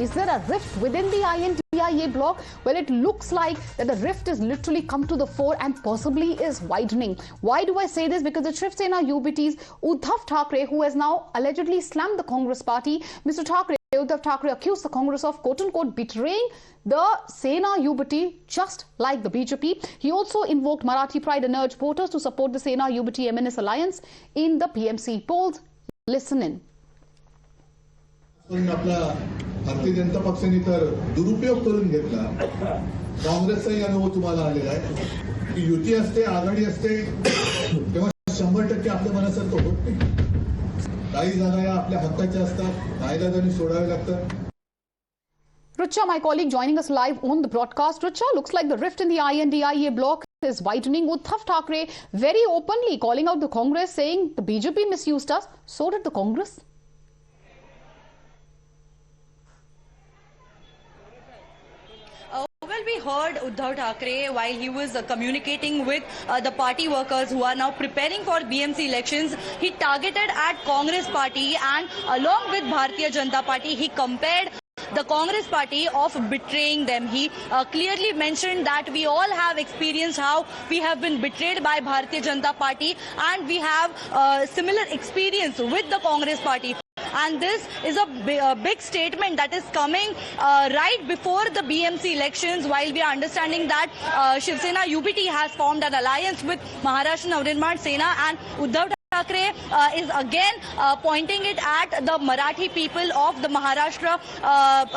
Is there a rift within the INDIA bloc? Well, it looks like that the rift is literally come to the fore and possibly is widening. Why do I say this? Because the Shiv Sena UBT's Uddhav Thackeray, who has now allegedly slammed the Congress party, Mr. Thackeray, Uddhav Thackeray accused the Congress of quote-unquote betraying the Sena UBT just like the BJP. He also invoked Marathi pride and urged voters to support the Sena UBT MNS alliance in the PMC polls. Listen in. आपला भारतीय जनता पक्षाने तर दुरुपयोग करून घेतला. काँग्रेसचाही अनुभव तुम्हाला आलेला आहे की युती असते, आघाडी असते तेव्हा 100% आपल्या मनासारखं होत नाही. काही जागा या आपल्या हक्काच्या असतात, नाईलाजाने सोडावे लागतात. Richa, my colleague, joining us live on the broadcast. Richa, looks like the rift in the INDIA bloc is widening. Uddhav Thackeray very openly calling out the Congress, saying the BJP misused us. So did the Congress. Well, we heard Uddhav Thackeray while he was communicating with the party workers who are now preparing for BMC elections. He targeted at Congress party and along with Bharatiya Janata Party, he compared the Congress party of betraying them. He clearly mentioned that we all have experienced how we have been betrayed by Bharatiya Janata Party and we have similar experience with the Congress party. And this is a big statement that is coming right before the BMC elections, while we are understanding that Shiv Sena UBT has formed an alliance with Maharashtra Navnirman Sena, and Uddhav Thackeray is again pointing it at the Marathi people of the Maharashtra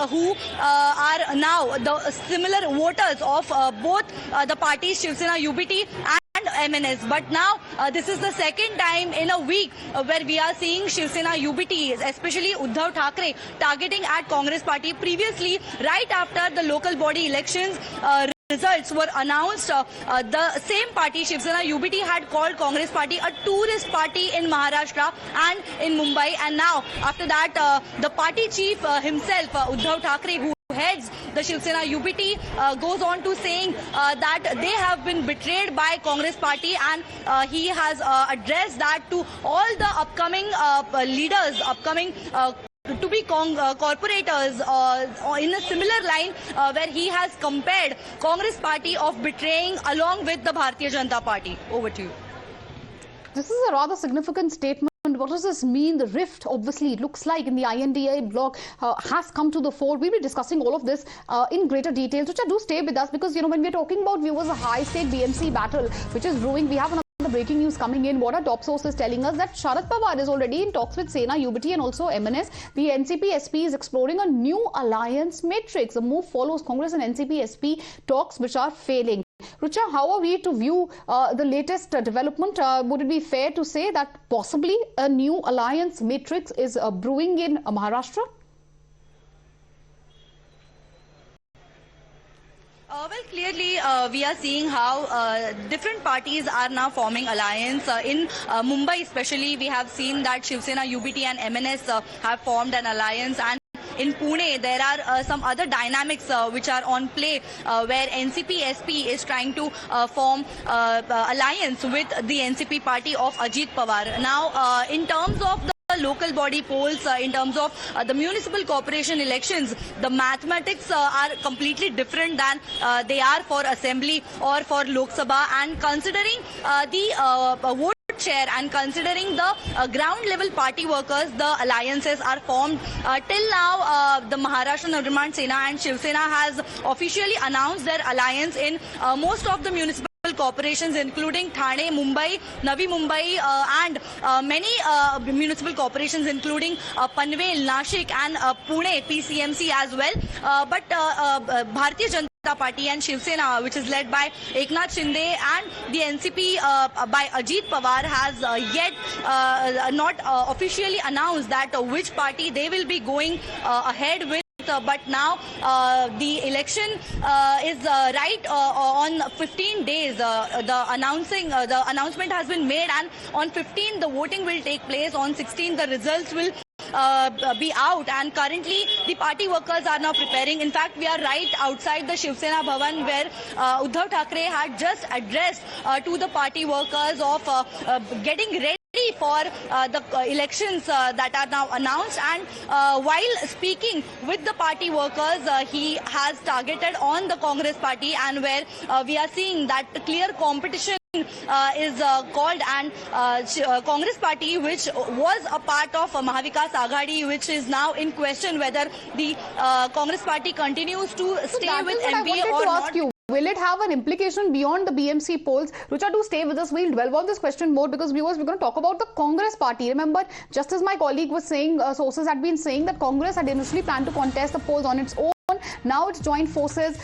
who are now the similar voters of both the parties Shiv Sena UBT and MNS. But now this is the second time in a week where we are seeing Shiv Sena UBT, especially Uddhav Thackeray, targeting at Congress party. Previously, right after the local body elections, results were announced, the same party, Shiv Sena UBT, had called Congress party a tourist party in Maharashtra and in Mumbai. And now, after that, the party chief himself, Uddhav Thackeray, who heads the Shiv Sena UBT, goes on to saying that they have been betrayed by Congress party, and he has addressed that to all the upcoming leaders, upcoming to be corporators in a similar line where he has compared Congress party of betraying along with the Bharatiya Janata Party. Over to you. This is a rather significant statement. What does this mean? The rift, obviously, it looks like in the INDIA bloc has come to the fore. We'll be discussing all of this in greater detail. Richa, do stay with us because, you know, when we're talking about viewers, a high-stake BMC battle which is brewing, we have another breaking news coming in. What our top source is telling us that Sharad Pawar is already in talks with Sena UBT and also MNS. The NCP-SP is exploring a new alliance matrix. The move follows Congress and NCP-SP talks which are failing. Richa, how are we to view the latest development? Would it be fair to say that possibly a new alliance matrix is brewing in Maharashtra? Well, clearly, we are seeing how different parties are now forming alliance. In Mumbai especially, we have seen that Shiv Sena UBT and MNS have formed an alliance, and in Pune, there are some other dynamics which are on play where NCP-SP is trying to form alliance with the NCP party of Ajit Pawar. Now, in terms of the local body polls, in terms of the municipal corporation elections, the mathematics are completely different than they are for assembly or for Lok Sabha, and considering the vote share and considering the ground level party workers, the alliances are formed. Till now, the Maharashtra Navnirman Sena and Shiv Sena has officially announced their alliance in most of the municipal corporations, including Thane, Mumbai, Navi Mumbai, and many municipal corporations, including Panvel, Nashik, and Pune PCMC as well. But Bharatiya Janata Party and Shiv Sena, which is led by Eknath Shinde, and the NCP by Ajit Pawar, has yet not officially announced that which party they will be going ahead with. But now the election is right on 15 days. The announcement has been made, and on 15 the voting will take place. On 16 the results will be out, and currently the party workers are now preparing. In fact, we are right outside the Shiv Sena Bhavan where Uddhav Thackeray had just addressed to the party workers of getting ready for the elections that are now announced. And while speaking with the party workers, he has targeted on the Congress party, and where we are seeing that clear competition is called, and Congress party, which was a part of Mahavikas Aghadi, which is now in question whether the Congress party continues to stay That with is what I MPA wanted or to not. ask you. Will it have an implication beyond the BMC polls? Rucha, do stay with us. We'll delve on this question more because, viewers, we're going to talk about the Congress party. Remember, just as my colleague was saying, sources had been saying that Congress had initially planned to contest the polls on its own. Now it's joined forces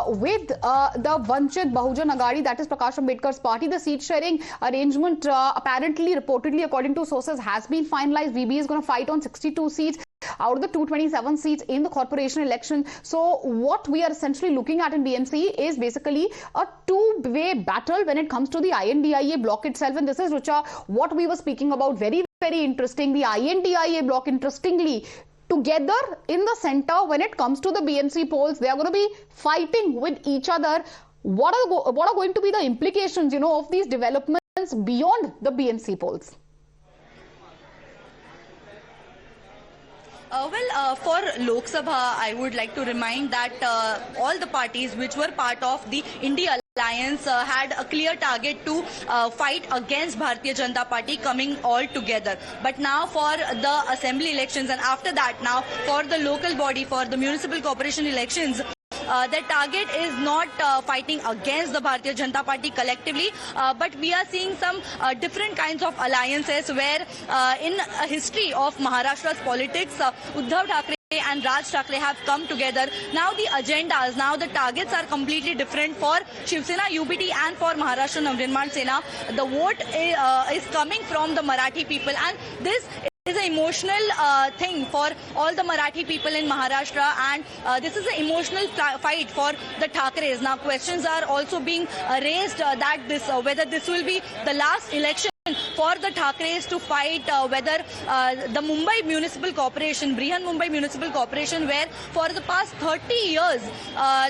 with the Vanchit Bahujan Aghadi, that is Prakash Ambedkar's party. The seat sharing arrangement apparently, reportedly, according to sources, has been finalized. VB is going to fight on 62 seats out of the 227 seats in the corporation election. So what we are essentially looking at in BMC is basically a two-way battle when it comes to the INDIA bloc itself. And this is, Rucha, what we were speaking about. Very, very interesting. The INDIA bloc, interestingly, together in the center when it comes to the BMC polls, they are going to be fighting with each other. What are going to be the implications, of these developments beyond the BMC polls? For Lok Sabha, I would like to remind that all the parties which were part of the India Alliance had a clear target to fight against Bharatiya Janata Party coming all together. But now for the assembly elections, and after that now for the local body, for the municipal corporation elections, their target is not fighting against the Bharatiya Janata Party collectively, but we are seeing some different kinds of alliances where in a history of Maharashtra's politics, Uddhav Thackeray and Raj Thackeray have come together. Now the agendas, now the targets are completely different for Shiv Sena, UBT and for Maharashtra Navnirman Sena. The vote is coming from the Marathi people, and this is an emotional thing for all the Marathi people in Maharashtra, and this is an emotional fight for the Thackerays. Now questions are also being raised that this whether this will be the last election for the Thackerays to fight, whether the Mumbai Municipal Corporation, Brihan Mumbai Municipal Corporation, where for the past 30 years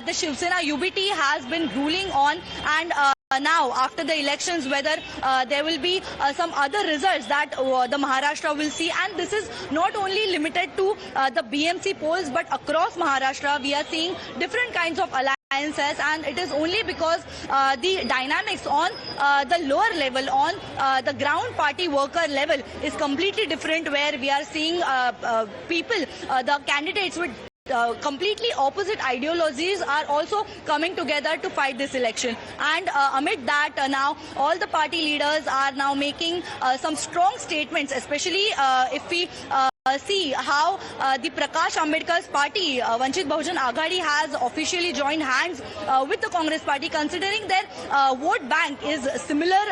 the Shiv Sena UBT has been ruling on, and now after the elections whether there will be some other results that the Maharashtra will see. And this is not only limited to the BMC polls, but across Maharashtra we are seeing different kinds of alliances, and it is only because the dynamics on the lower level, on the ground party worker level, is completely different, where we are seeing people, the candidates with completely opposite ideologies are also coming together to fight this election. And amid that, now all the party leaders are now making some strong statements, especially if we see how the Prakash Ambedkar's party, Vanchit Bahujan Aghadi, has officially joined hands with the Congress party, considering their vote bank is similar.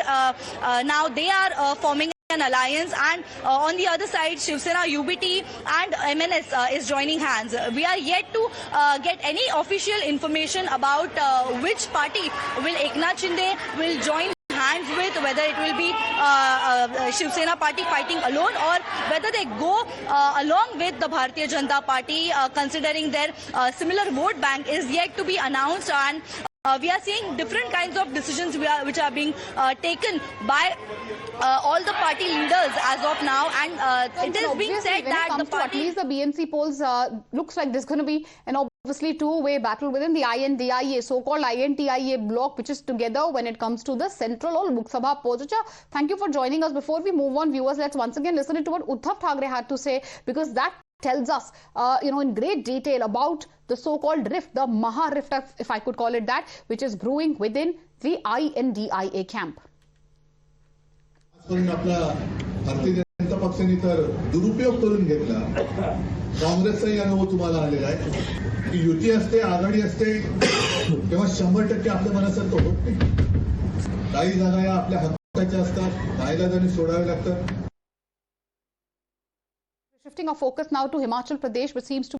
Now they are forming an alliance, and on the other side Shiv Sena UBT and MNS is joining hands. We are yet to get any official information about which party will Eknath Shinde will join hands with, whether it will be Shiv Sena party fighting alone, or whether they go along with the Bharatiya Janata Party, considering their similar vote bank is yet to be announced. And we are seeing different kinds of decisions which are being taken by all the party leaders as of now, and it is being said that the party, at least the BMC polls, looks like there's going to be an obviously two-way battle within the INDIA, so-called INDIA bloc, which is together when it comes to the central or Lok Sabha polls. Thank you for joining us. Before we move on, viewers, let's once again listen to what Uddhav Thackeray had to say, because that tells us, in great detail about the so-called rift, the Maha rift, if I could call it that, which is brewing within the INDIA camp. आपला भारतीय जनता पक्षाने तर दुरुपयोग करून घेतला. काँग्रेसचाही अनुभव तुम्हाला आलेला आहे की युती असते, आघाडी असते, तेव्हा 100% आपल्या मनासारखं होत नाही. काही जागा या आपल्या हक्काच्या असतात, नाईलाजाने सोडावे लागतात. Shifting our focus now to Himachal Pradesh, which seems to